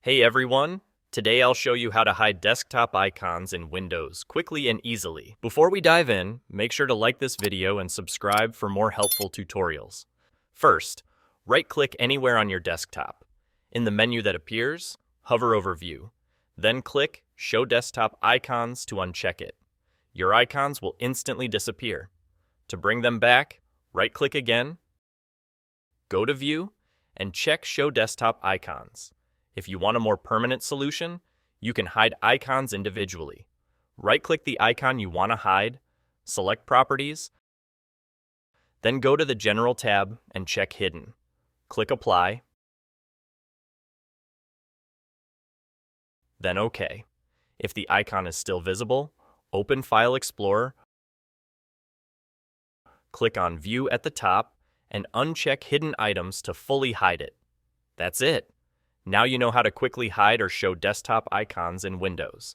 Hey everyone! Today I'll show you how to hide desktop icons in Windows quickly and easily. Before we dive in, make sure to like this video and subscribe for more helpful tutorials. First, right-click anywhere on your desktop. In the menu that appears, hover over View. Then click Show Desktop Icons to uncheck it. Your icons will instantly disappear. To bring them back, right-click again, go to View, and check Show Desktop Icons. If you want a more permanent solution, you can hide icons individually. Right-click the icon you want to hide, select Properties, then go to the General tab and check Hidden. Click Apply, then OK. If the icon is still visible, open File Explorer, click on View at the top, and uncheck Hidden Items to fully hide it. That's it. Now you know how to quickly hide or show desktop icons in Windows.